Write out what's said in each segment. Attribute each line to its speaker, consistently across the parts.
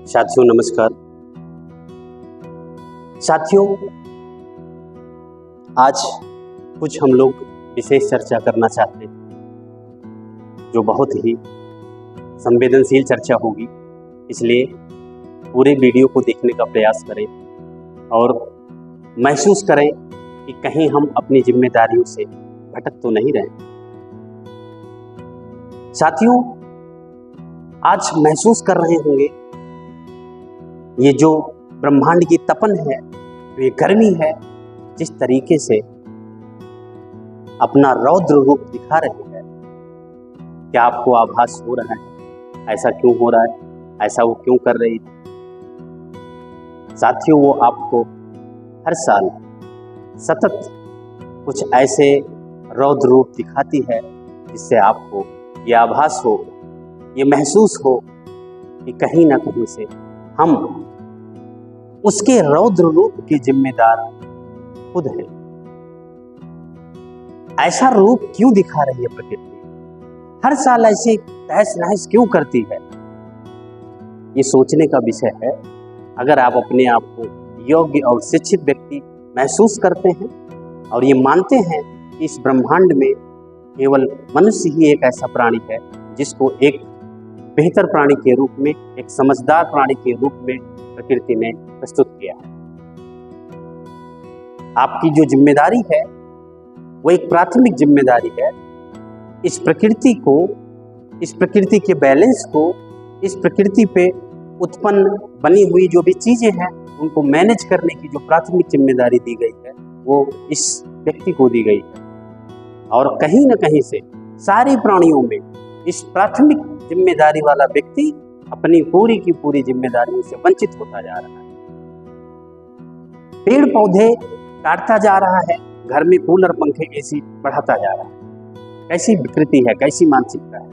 Speaker 1: साथियों नमस्कार। साथियों, आज कुछ हम लोग विशेष चर्चा करना चाहते हैं जो बहुत ही संवेदनशील चर्चा होगी, इसलिए पूरे वीडियो को देखने का प्रयास करें और महसूस करें कि कहीं हम अपनी जिम्मेदारियों से भटक तो नहीं रहे। साथियों, आज महसूस कर रहे होंगे ये जो ब्रह्मांड की तपन है, ये गर्मी है, जिस तरीके से अपना रौद्र रूप दिखा रही है, क्या आपको आभास हो रहा है ऐसा क्यों हो रहा है, ऐसा वो क्यों कर रही है? साथियों, वो आपको हर साल सतत कुछ ऐसे रौद्र रूप दिखाती है जिससे आपको ये आभास हो, ये महसूस हो कि कहीं ना कहीं से हम उसके रौद्र रूप के जिम्मेदार खुद हैं। ऐसा रूप क्यों दिखा रही है प्रकृति? हर साल ऐसे तहस नहस क्यों करती है? ये सोचने का विषय है। अगर आप अपने आप को योग्य और शिक्षित व्यक्ति महसूस करते हैं और ये मानते हैं कि इस ब्रह्मांड में केवल मनुष्य ही एक ऐसा प्राणी है जिसको एक बेहतर प्राणी के रूप में, एक समझदार प्राणी के रूप में प्रकृति ने प्रस्तुत किया है। आपकी जो जिम्मेदारी है वो एक प्राथमिक जिम्मेदारी है। इस प्रकृति को, इस प्रकृति के बैलेंस को, इस प्रकृति पे उत्पन्न बनी हुई जो भी चीजें हैं उनको मैनेज करने की जो प्राथमिक जिम्मेदारी दी गई है वो इस व्यक्ति को दी गई है। और कहीं ना कहीं से सारे प्राणियों में इस प्राथमिक जिम्मेदारी वाला व्यक्ति अपनी पूरी की पूरी जिम्मेदारियों से वंचित होता जा रहा है। पेड़ पौधे काटता जा रहा है, घर में कूलर पंखे एसी बढ़ाता जा रहा है। कैसी विकृति है, कैसी मानसिकता है?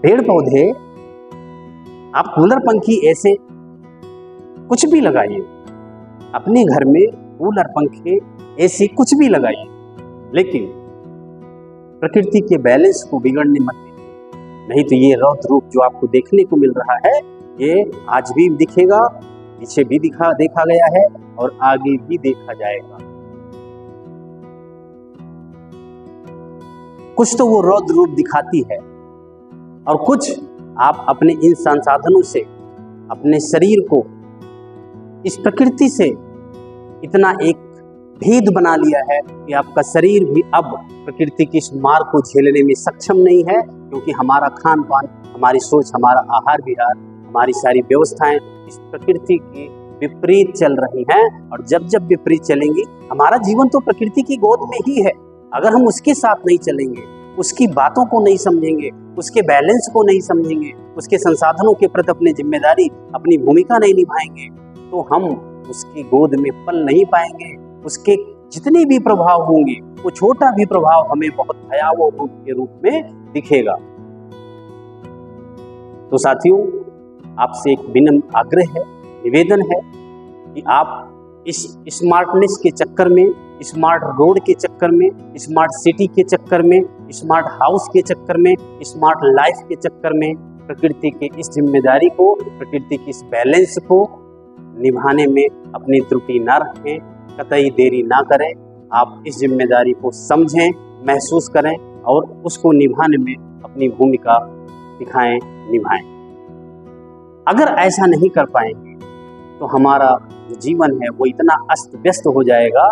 Speaker 1: पेड़ पौधे, आप कूलर पंखी ऐसे कुछ भी लगाइए, अपने घर में कूलर पंखे एसी कुछ भी लगाइए, लेकिन प्रकृति के बैलेंस को बिगड़ने मत दीजिए। नहीं तो ये रौद्र रूप जो आपको देखने को मिल रहा है ये आज भी दिखेगा, पीछे भी देखा गया है और आगे भी देखा जाएगा। कुछ तो वो रौद्र रूप दिखाती है और कुछ आप अपने इन संसाधनों से अपने शरीर को इस प्रकृति से इतना एक भेद बना लिया है कि आपका शरीर भी अब प्रकृति की इस मार को झेलने में सक्षम नहीं है, क्योंकि हमारा खान पान, हमारी सोच, हमारा आहार विहार, हमारी सारी व्यवस्थाएं इस प्रकृति की विपरीत चल रही हैं। और जब जब विपरीत चलेंगी, हमारा जीवन तो प्रकृति की गोद में ही है। अगर हम उसके साथ नहीं चलेंगे, उसकी बातों को नहीं समझेंगे, उसके बैलेंस को नहीं समझेंगे, उसके संसाधनों के प्रति अपनी जिम्मेदारी, अपनी भूमिका नहीं निभाएंगे, तो हम उसकी गोद में पल नहीं पाएंगे। उसके जितने भी प्रभाव होंगे, वो छोटा भी प्रभाव हमें बहुत भयावह रूप के रूप में दिखेगा। तो साथियों, आपसे एक विनम्र आग्रह है, निवेदन है कि आप इस स्मार्टनेस के चक्कर में, स्मार्ट रोड के चक्कर में, स्मार्ट सिटी के चक्कर में, स्मार्ट हाउस के चक्कर में, स्मार्ट लाइफ के चक्कर में प्रकृति की इस जिम्मेदारी को, प्रकृति की इस बैलेंस को निभाने में अपनी त्रुटि ना रखें, कतई देरी ना करें। आप इस जिम्मेदारी को समझें, महसूस करें और उसको निभाने में अपनी भूमिका दिखाएं, निभाएं। अगर ऐसा नहीं कर पाएंगे तो हमारा जो जीवन है वो इतना अस्त व्यस्त हो जाएगा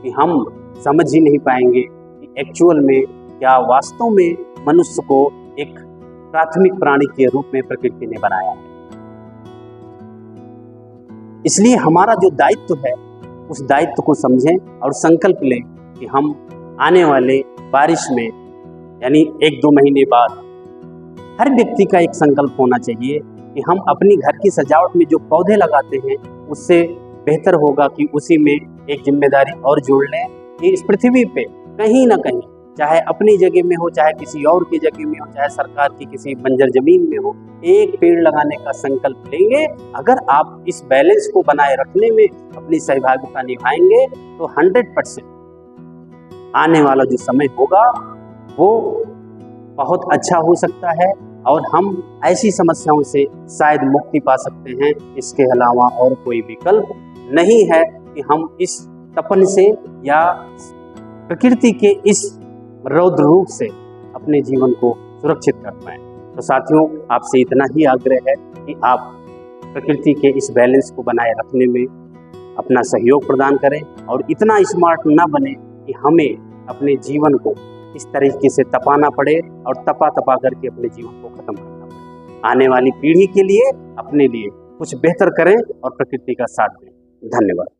Speaker 1: कि हम समझ ही नहीं पाएंगे कि एक्चुअल में क्या वास्तव में मनुष्य को एक प्राथमिक प्राणी के रूप में प्रकृति ने बनाया है। इसलिए हमारा जो दायित्व है उस दायित्व को समझें और संकल्प लें कि हम आने वाले बारिश में, यानी 1-2 महीने बाद, हर व्यक्ति का एक संकल्प होना चाहिए कि हम अपनी घर की सजावट में जो पौधे लगाते हैं उससे बेहतर होगा कि उसी में एक जिम्मेदारी और जोड़ लें कि इस पृथ्वी पे कहीं ना कहीं, चाहे अपनी जगह में हो, चाहे किसी और की जगह में हो, चाहे सरकार की किसी बंजर जमीन में हो, एक पेड़ लगाने का संकल्प लेंगे। अगर आप इस बैलेंस को बनाए रखने में अपनी सहभागिता निभाएंगे तो 100% आने वाला जो समय होगा वो बहुत अच्छा हो सकता है और हम ऐसी समस्याओं से शायद मुक्ति पा सकते हैं। इसके अलावा और कोई विकल्प नहीं है कि हम इस तपन से या प्रकृति के इस रौद्र रूप से अपने जीवन को सुरक्षित कर पाएं। तो साथियों, आपसे इतना ही आग्रह है कि आप प्रकृति के इस बैलेंस को बनाए रखने में अपना सहयोग प्रदान करें और इतना स्मार्ट ना बने कि हमें अपने जीवन को इस तरीके से तपाना पड़े और तपा करके अपने जीवन को खत्म करना पड़े। आने वाली पीढ़ी के लिए, अपने लिए कुछ बेहतर करें और प्रकृति का साथ दें। धन्यवाद।